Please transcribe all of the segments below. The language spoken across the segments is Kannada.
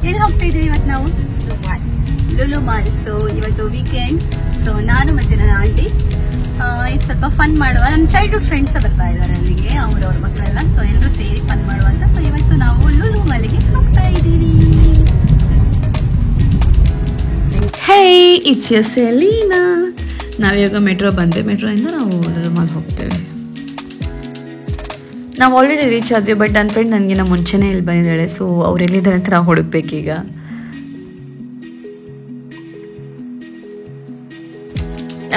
ಎಲ್ಲಿ ಹೋಗ್ತಾ ಇದೀವಿ ಇವತ್ತು ನಾವು? ಲುಲು ಮಾಲ್. ಸೊ ಇವತ್ತು ವೀಕೆಂಡ್. ಸೊ ನಾನು ಮತ್ತೆ ನನ್ನ ಆಂಟಿ ಸ್ವಲ್ಪ ಫನ್ ಮಾಡುವ. ನನ್ನ ಚೈಲ್ಡ್ಹುಡ್ ಫ್ರೆಂಡ್ಸ್ ಬರ್ತಾ ಇದ್ದಾರೆ ಅಲ್ಲಿಗೆ, ಅವ್ರವ್ರ ಮಕ್ಕಳೆಲ್ಲ. ಸೊ ಎಲ್ಲರೂ ಸೇರಿ ಫನ್ ಮಾಡುವ ಅಂತ. ಸೊ ಇವತ್ತು ನಾವು ಲುಲು ಮಾಲ್ಗೆ ಹೋಗ್ತಾ ಇದ್ದೀವಿ. ಹೇ, ಇಟ್ಸ್ ಯರ್ ಸೆಲೀನಾ. ನಾವಿವಾಗ ಮೆಟ್ರೋ ಬಂದೆ. ಮೆಟ್ರೋಯಿಂದ ನಾವು ಲುಲು ಮಾಲ್ ಹೋಗ್ತೇವೆ. ನಾವು ಆಲ್ರೆಡಿ ರೀಚ್ ಆದ್ವಿ, ಬಟ್ ನನ್ನ ಫ್ರೆಂಡ್ ನನಗಿನ್ನ ಮುಂಚೆನೇ ಇಲ್ಲಿ ಬಂದಿದ್ದಾಳೆ. ಸೊ ಅವ್ರು ಎಲ್ಲಿದ್ದಾರೆ ಅಂತ ನಾವು ಹುಡುಕ್ಬೇಕೀಗ.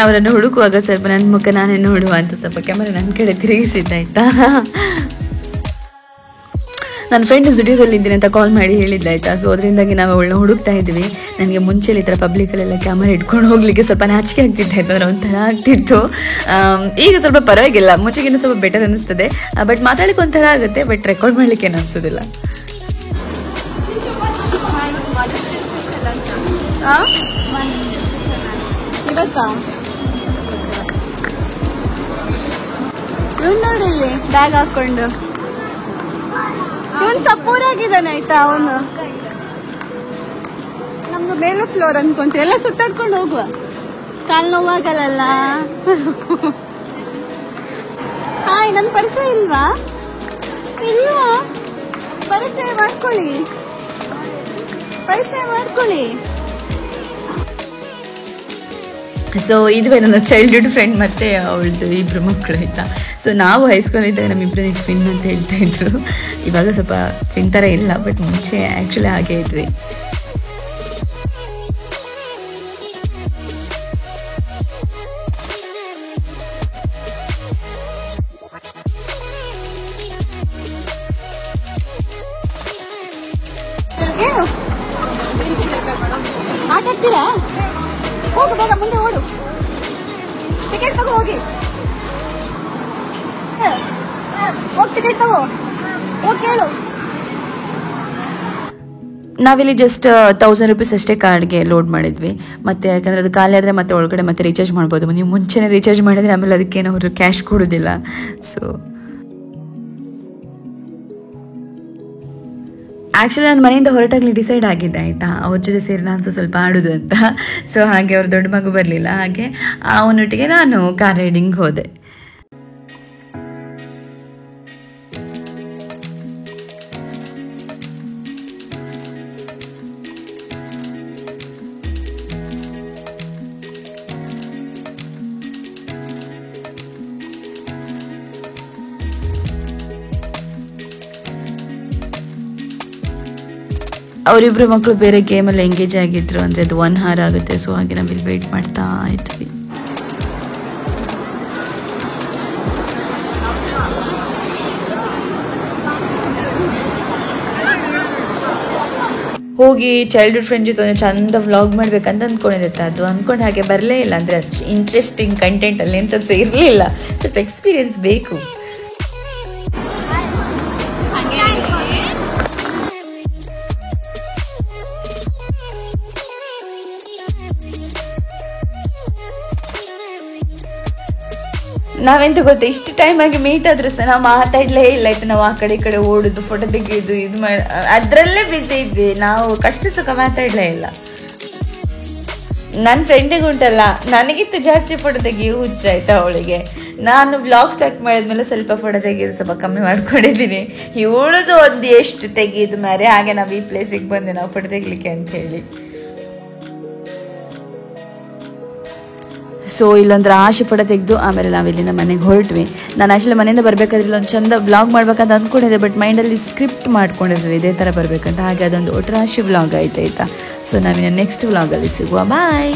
ಅವರನ್ನು ಹುಡುಕುವಾಗ ಸ್ವಲ್ಪ ನನ್ನ ಮುಖ ನಾನೇ ನೋಡುವ ಅಂತ ಸ್ವಲ್ಪ ಕ್ಯಾಮರಾ ನನ್ನ ಕಡೆ ತಿರುಗಿಸಿದ್ದಾಯ್ತಾ. ನನ್ನ ಫ್ರೆಂಡ್ ಸ್ಟುಡಿಯೋದಲ್ಲಿ ಇದ್ದೀನಿ ಅಂತ ಕಾಲ್ ಮಾಡಿ ಹೇಳಿದ್ದಾಯ್ತಾ. ಸೊ ಅದರಿಂದಾಗಿ ನಾವು ಅವಳನ್ನ ಹುಡುಕ್ತಾ ಇದ್ವಿ. ನನಗೆ ಮುಂಚೆ ಈ ಥರ ಪಬ್ಲಿಕಲ್ಲೆಲ್ಲ ಕ್ಯಾಮರಾ ಇಟ್ಕೊಂಡು ಹೋಗ್ಲಿಕ್ಕೆ ಸ್ವಲ್ಪ ನಾಚಿಕೆ ಆಗ್ತಿತ್ತು, ಯಾಕಂದ್ರೆ ಒಂಥರ ಆಗ್ತಿತ್ತು. ಈಗ ಸ್ವಲ್ಪ ಪರವಾಗಿಲ್ಲ, ಮುಂಚೆಗಿನ್ನ ಸ್ವಲ್ಪ ಬೆಟರ್ ಅನ್ನಿಸ್ತದೆ. ಬಟ್ ಮಾತಾಡಲಿಕ್ಕೆ ಒಂಥರ ಆಗುತ್ತೆ, ಬಟ್ ರೆಕಾರ್ಡ್ ಮಾಡಲಿಕ್ಕೆ ಏನು ಅನಿಸೋದಿಲ್ಲ. ನೋಡಿ ಇಲ್ಲಿ ಬ್ಯಾಗ್ ಹಾಕೊಂಡು ಇವನ್ ಸಪೂರಾಗಿದ್ದಾನೆ ಆಯ್ತಾ. ಅವನು ನಮ್ದು ಮೇಲು ಫ್ಲೋರ್ ಅನ್ಕೊಂತ ಎಲ್ಲ ಸುತ್ತಾಡ್ಕೊಂಡು ಹೋಗುವ, ಕಾಲ್ ನೋವಾಗಲ್ಲ. ಹಾಯ್, ನನ್ ಪರಿಚಯ ಇಲ್ವಾ? ಪರಿಚಯ ಮಾಡ್ಕೊಳ್ಳಿ. ಸೊ ಇದುವೇ ನನ್ನ ಚೈಲ್ಡ್ಹುಡ್ ಫ್ರೆಂಡ್ ಮತ್ತೆ ಅವಳದು ಇಬ್ರು ಮಕ್ಕಳು ಆಯ್ತಾ. ಸೊ ನಾವು ಹೈಸ್ಕೂಲ್ ಇದ್ದಾಗ ನಮ್ಮಿಬ್ಬರಿಗೆ ಟ್ವಿನ್ ಅಂತ ಹೇಳ್ತಾ ಇದ್ರು. ಇವಾಗ ಸ್ವಲ್ಪ ಟ್ವಿನ್ ಥರ ಇಲ್ಲ, ಬಟ್ ಮುಂಚೆ ಆ್ಯಕ್ಚುಲಿ ಹಾಗೆ ಇದ್ವಿ. ಆಟಾಡ್ತೀರಾ? ಹೋಗು ಬೇಗ, ಮುಂದೆ ಓಡು. ಟಿಕೆಟ್ ತಗೋ, ಹೋಗಿ ಟಿಕೆಟ್ ತಗೋ, ಹೋಗಿ ಕೇಳು. ನಾವಿಲ್ಲಿ ಜಸ್ಟ್ 1000 ರೂಪೀಸ್ ಅಷ್ಟೇ ಕಾರ್ಡ್ಗೆ ಲೋಡ್ ಮಾಡಿದ್ವಿ. ಮತ್ತೆ ಯಾಕಂದ್ರೆ ಅದು ಖಾಲಿ ಆದರೆ ಮತ್ತೆ ಒಳಗಡೆ ಮತ್ತೆ ರೀಚಾರ್ಜ್ ಮಾಡ್ಬೋದು. ನೀವು ಮುಂಚೆನೇ ರೀಚಾರ್ಜ್ ಮಾಡಿದರೆ ಆಮೇಲೆ ಅದಕ್ಕೇನು ಅವರು ಕ್ಯಾಶ್ ಕೊಡೋದಿಲ್ಲ. ಸೊ ಆ್ಯಕ್ಚುಲಿ ನಾನು ಮನೆಯಿಂದ ಹೊರಟಾಗ್ಲಿ ಡಿಸೈಡ್ ಆಗಿದ್ದೆ ಆಯಿತಾ, ಅವ್ರ ಜೊತೆ ಸೇರಿ ನಾನು ಸ್ವಲ್ಪ ಆಡೋದು ಅಂತ. ಸೊ ಹಾಗೆ ಅವ್ರ ದೊಡ್ಡ ಮಗು ಬರಲಿಲ್ಲ, ಹಾಗೆ ಅವನೊಟ್ಟಿಗೆ ನಾನು ಕಾರ್ ರೈಡಿಂಗ್ ಹೋದೆ. ಅವರಿಬ್ರು ಮಕ್ಕಳು ಬೇರೆ ಗೇಮಲ್ಲಿ ಎಂಗೇಜ್ ಆಗಿದ್ರು, ಅಂದರೆ ಅದು 1 hour ಆಗುತ್ತೆ. ಸೊ ಹಾಗೆ ನಾವಿಲ್ಲಿ ವೆಯ್ಟ್ ಮಾಡ್ತಾ ಇದ್ವಿ. ಹೋಗಿ ಚೈಲ್ಡ್ಹುಡ್ ಫ್ರೆಂಡ್ ಜೊತೆ ಒಂದು ಚಂದ ವ್ಲಾಗ್ ಮಾಡ್ಬೇಕಂತ ಅಂದ್ಕೊಂಡಿರುತ್ತೆ. ಅದು ಅಂದ್ಕೊಂಡು ಹಾಗೆ ಬರಲೇ ಇಲ್ಲ, ಅಂದರೆ ಇಂಟ್ರೆಸ್ಟಿಂಗ್ ಕಂಟೆಂಟ್ ಅಲ್ಲಿ ಎಂಥದ್ದು ಇರಲಿಲ್ಲ. ಸ್ವಲ್ಪ ಎಕ್ಸ್ಪೀರಿಯನ್ಸ್ ಬೇಕು. ನಾವೆಂತ ಗೊತ್ತಾ, ಇಷ್ಟು ಟೈಮ್ ಆಗಿ ಮೀಟ್ ಆದ್ರೂ ಸಹ ನಾವು ಮಾತಾಡ್ಲೇ ಇಲ್ಲ ಆಯ್ತು. ನಾವು ಆ ಕಡೆ ಈ ಕಡೆ ಓಡುದು, ಫೋಟೋ ತೆಗೆಯೋದು, ಇದು ಮಾಡಿ ಅದರಲ್ಲೇ ಬಿಸಿ ಇದ್ವಿ. ನಾವು ಕಷ್ಟ ಸುಖ ಮಾತಾಡ್ಲೇ ಇಲ್ಲ. ನನ್ನ ಫ್ರೆಂಡಿಗೆ ಉಂಟಲ್ಲ, ನನಗಿಂತ ಜಾಸ್ತಿ ಫೋಟೋ ತೆಗಿಯೋ ಹುಚ್ಚ ಆಯ್ತಾ ಅವಳಿಗೆ. ನಾನು ಬ್ಲಾಗ್ ಸ್ಟಾರ್ಟ್ ಮಾಡಿದ್ಮೇಲೆ ಸ್ವಲ್ಪ ಫೋಟೋ ತೆಗೆಯೋದು ಸ್ವಲ್ಪ ಕಮ್ಮಿ ಮಾಡ್ಕೊಂಡಿದ್ದೀನಿ. ಇವಳದು ಒಂದು ಎಷ್ಟು ತೆಗೆಯೋದು ಮಾರೆ. ಹಾಗೆ ನಾವು ಈ ಪ್ಲೇಸಿಗೆ ಬಂದೆ ನಾವು ಫೋಟೋ ತೆಗಿಲಿಕ್ಕೆ ಅಂತ ಹೇಳಿ. ಸೊ ಇಲ್ಲೊಂದು ರಾಶಿ ಫೋಟೋ ತೆಗೆದು ಆಮೇಲೆ ನಾವಿಲ್ಲಿಂದ ಮನೆಗೆ ಹೊರಟ್ವಿ. ನಾನು ಆ್ಯಕ್ಚುಲಿ ಮನೆಯಿಂದ ಬರಬೇಕಾದ್ರೆ ಇಲ್ಲೊಂದು ಚಂದ ವ್ಲಾಗ್ ಮಾಡ್ಬೇಕಂತ ಅಂದ್ಕೊಂಡಿದ್ದೆ, ಬಟ್ ಮೈಂಡಲ್ಲಿ ಸ್ಕ್ರಿಪ್ಟ್ ಮಾಡ್ಕೊಂಡಿರಲಿಲ್ಲ ಇದೇ ಥರ ಬರಬೇಕಂತ. ಹಾಗೆ ಅದೊಂದು ಒಟ್ಟು ರಾಶಿ ವ್ಲಾಗ್ ಆಯ್ತಾಯ್ತಾ. ಸೊ ನಾವಿನ್ನು ನೆಕ್ಸ್ಟ್ ವ್ಲಾಗಲ್ಲಿ ಸಿಗುವ. ಬಾಯ್.